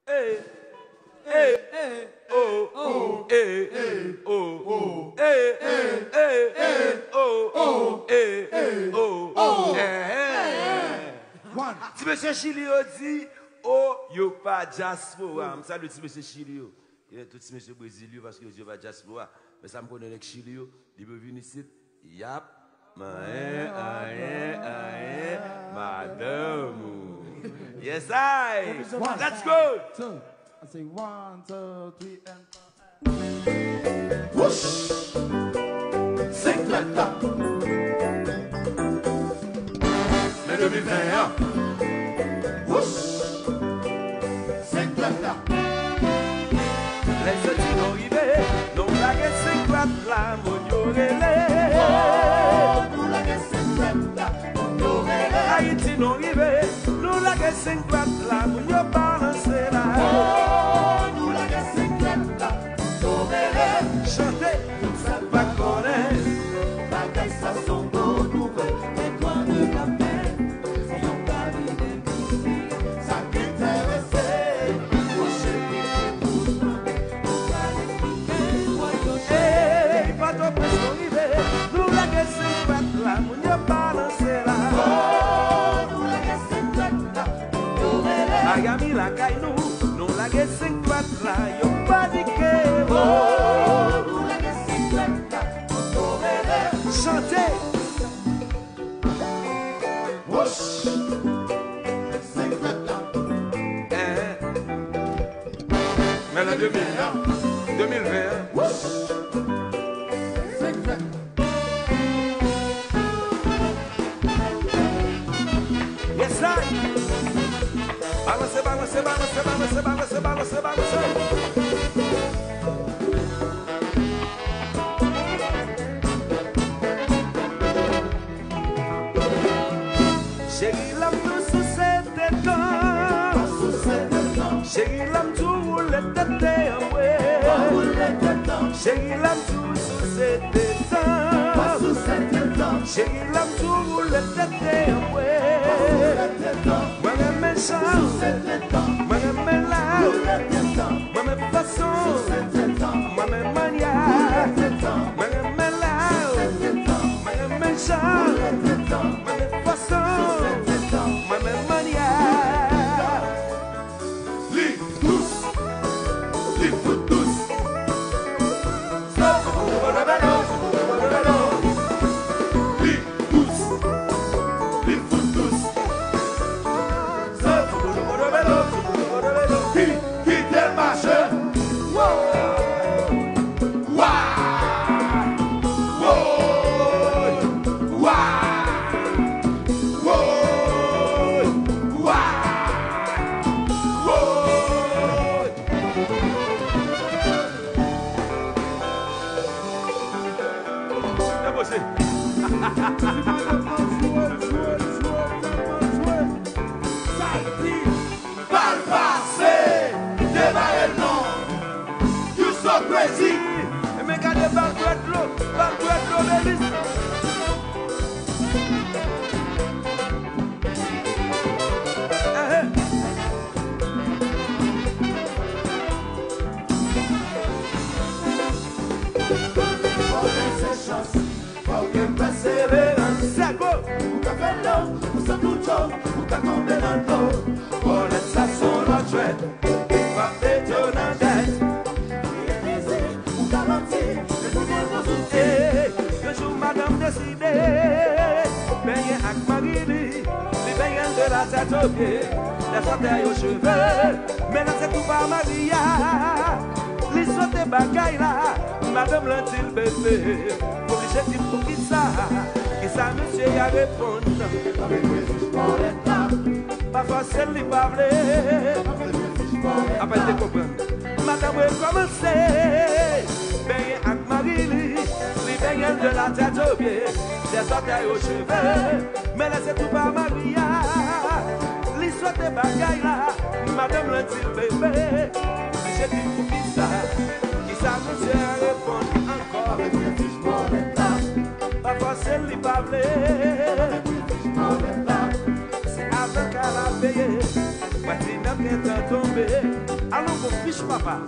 Hey, hey, hey, oh, oh, hey, hey, oh, oh, hey, hey, hey, hey, oh, oh, hey, hey, oh, oh, hey. One. Si monsieur Chilio dit, oh, yo pas diaspora. Je salue si monsieur Chilio. Il est tout si monsieur Brésilien parce que yo pas diaspora. Mais ça me connaît avec Chilio. Il veut venir ici. Yap, madame. Yes, I. Let's go. Two. I say 1, 2, 3, and 4. Whoosh. Sing like that. Mais 2021. Whoosh. Sing like that. Les petits non arrivés, non la guerre c'est quoi la moyorele. Nous la guerre c'est là, nous Haïti non arrivé, nous la guerre c'est quoi la moyor balancer là. nous la guerre c'est là, nous Chanter, ça pas connaître. la guerre ça sont beaux nouvelles, et toi de la peine, si on parle d'ennemi, ça t'intéresse, mon chéri, Hey, pas de pression arrivé, nous la guerre c'est quoi la moyor balancer là. Ayami la caille nous la guerre c'est quoi là, yo pas dit que. nous la guerre c'est là, nous Chanter. Whoosh, sing like that. Mais le 2020, Whoosh, sing like that. yes I. Balance, balance, balance, balance, balance, balance, balance. Chérie, l'âme nous sous cette temps. Chérie, l'âme tout le tété en way. Chérie, l'âme tout sous cette temps. Chérie, l'âme tout le tété en way. Moi, j'aime mes chants. Moi, j'aime mes larmes. Moi, mes façons. Moi, mes manières. Moi, j'aime mes larmes. Moi, j'aime mes chants. Moi, mes façons. Moi, mes manières. Live tous, live pour tous. Live tous, live pour tous. Fidèle marcheur. Wow, wow, wow, wow. You so crazy. Me gade balbouet l'eau, baby. Persévérance, C'est beau. ou qu'a fait l'eau, ou ça tout chaud, ou qu'a tombé dans l'eau. On laisse ça sur notre chouette, et pas fait Dieu dans tête. Ou qu'a menti, et tout le monde vous Eh, un jour madame décidé, baigner avec Marie-Li, les baignent de la tête aux pieds, les sortir aux cheveux, mais là c'est tout par Maria, les sauter bagaille là, madame l'antil bébé, obligé de dire pour qui ça monsieur y a répondu, avec les fiches pour l'État, pas facile de parler, après de comprendre, madame a commencé, baigner avec Marie-Li, les baignent de la tête aux pieds, les sortir aux cheveux, mais là c'est tout par Maria, les sauter bagaille là, madame l'antil bébé, obligé de dire pour qui ça monsieur a répondu encore, avec les fiches pour l'État, pas facile de parler. avec les fiches pour l'État. C'est avant qu'elle a payé, Patina qui est tombée. Allons pour fiche papa.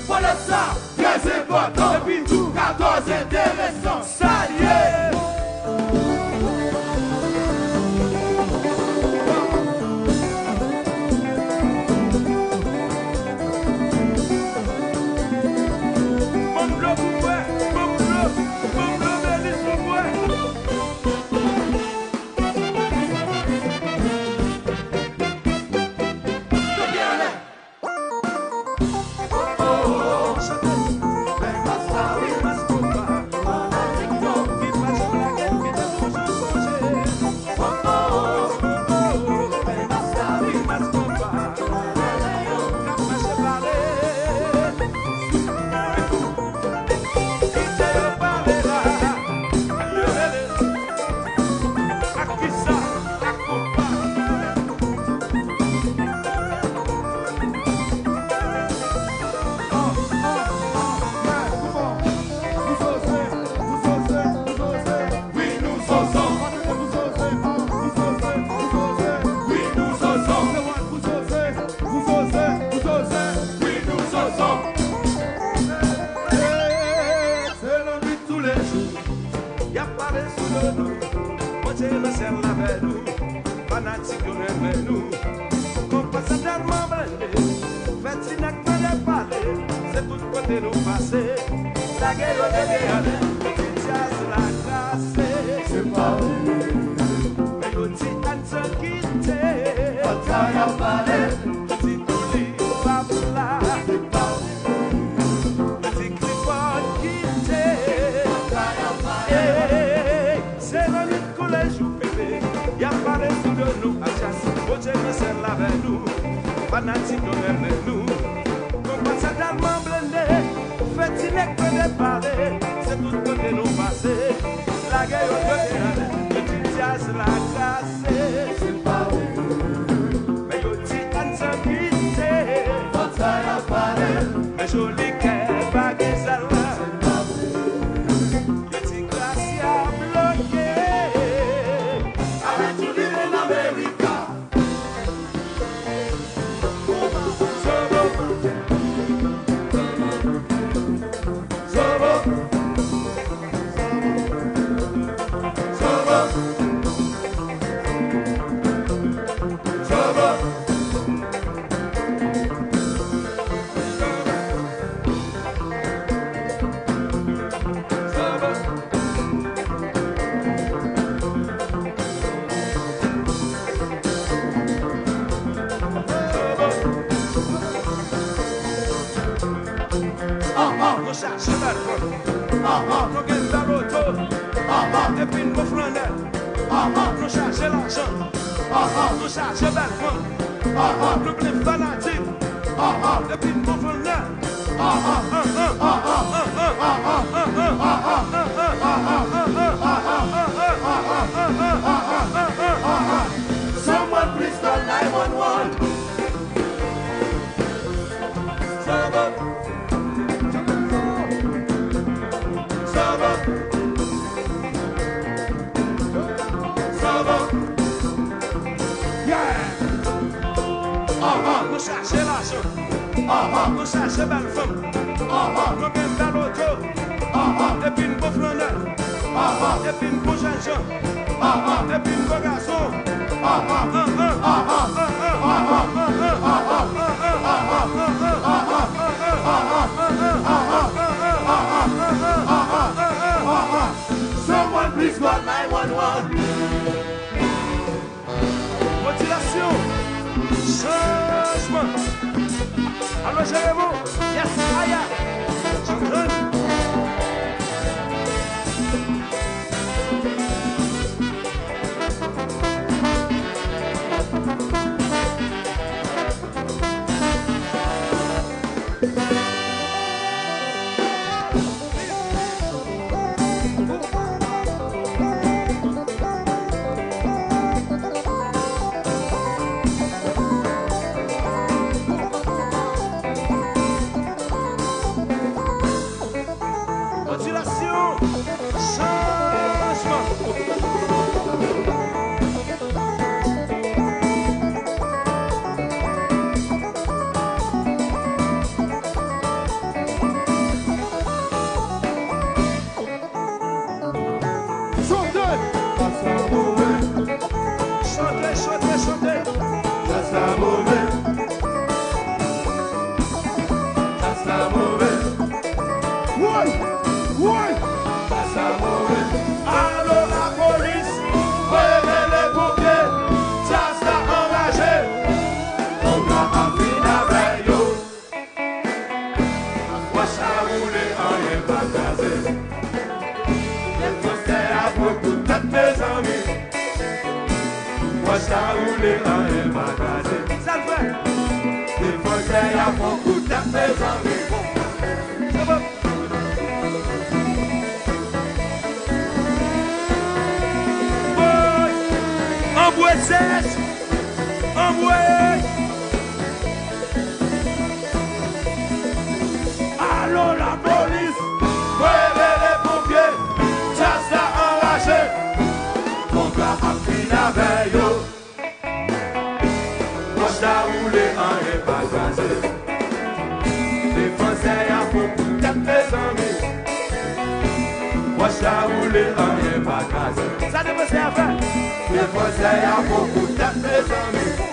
Voilà ça, très important. Et puis tout 14 intéressant. Ça y est. Someone please call 911. Motivation, changement. Alors, gérez-vous. Yes, Aya. à rouler en est pas casé. Les Français y a beaucoup de mes amis. Wash à rouler en est pas casé. Ça devrait se faire. Les Français y a beaucoup de mes amis.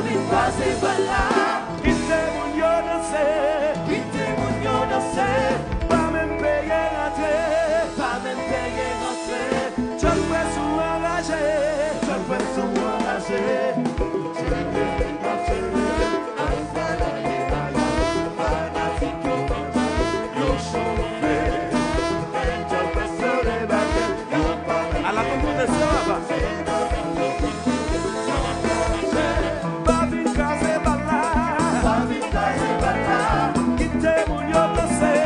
vite passer par là. Quittez mon yo danser. Quittez mon yo danser. Pas même payer rentrer. Pas même payer rentrer. Je le fais sous enragé. Je le fais sous enragé. À la concours là-bas. Pas vite casser par là. Pas vite passer par là. Quittez mon yo danser.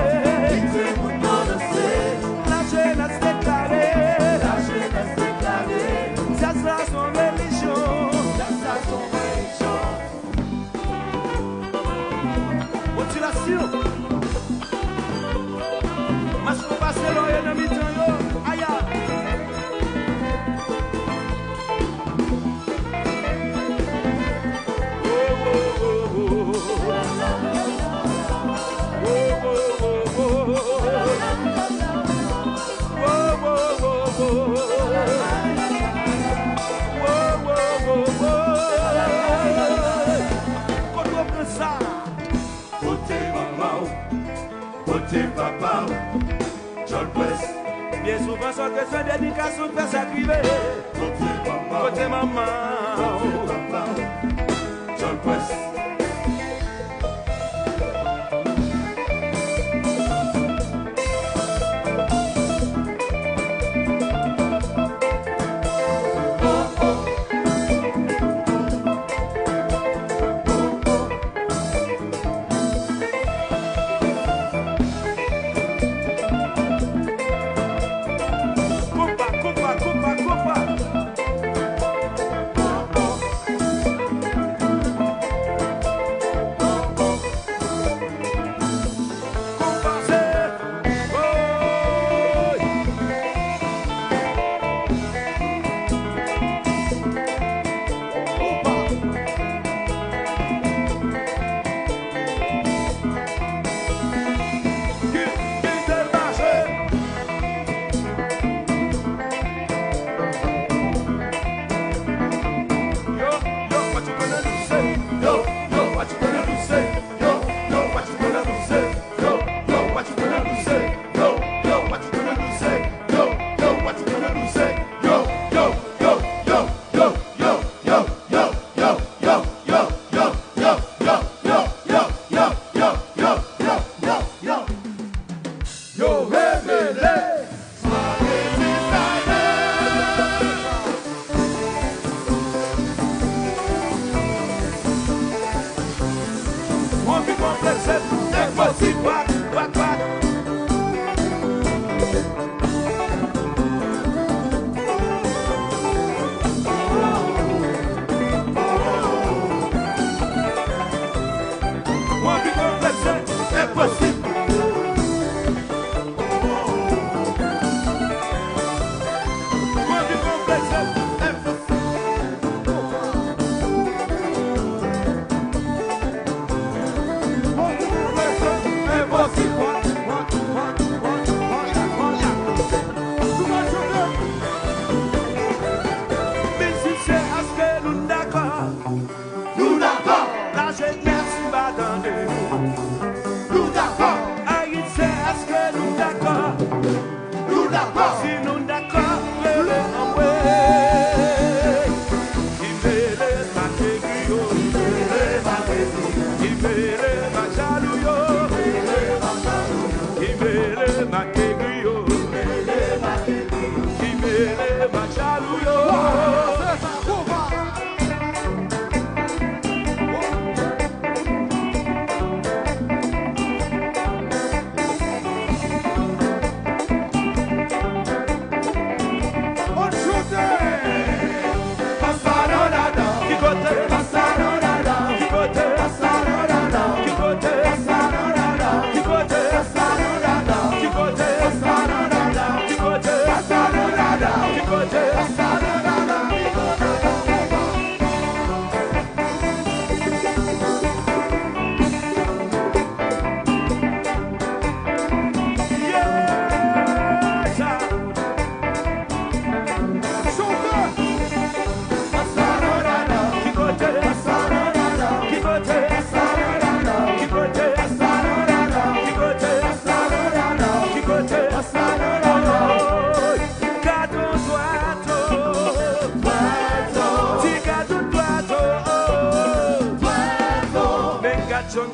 Quittez mon yo danser. La jeunesse déclarée. La jeunesse déclarée. Ça sera son religion. Ça sera son religion. Motivation. Mas pour passer l'oreille dans mi-temps yo. Aïe. Côté papa, John West. Bien souvent, son question d'éducation fait s'activer. Côté papa, Côté maman. papa, John West. Coupa.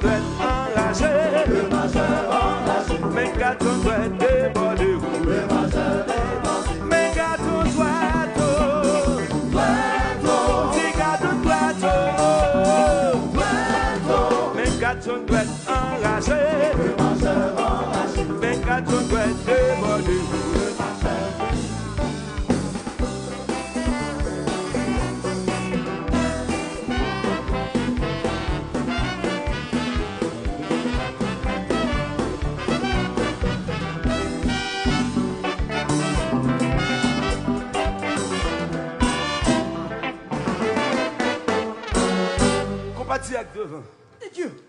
doit enragé. Le majeur enragé. Mes gâteaux doivent déborder. Le majeur débordé. Mes gâteaux doivent Mes gâteaux doivent enragé. Le majeur enragé. Mes gâteaux doivent déborder. Compatis avec devant. Et Dieu.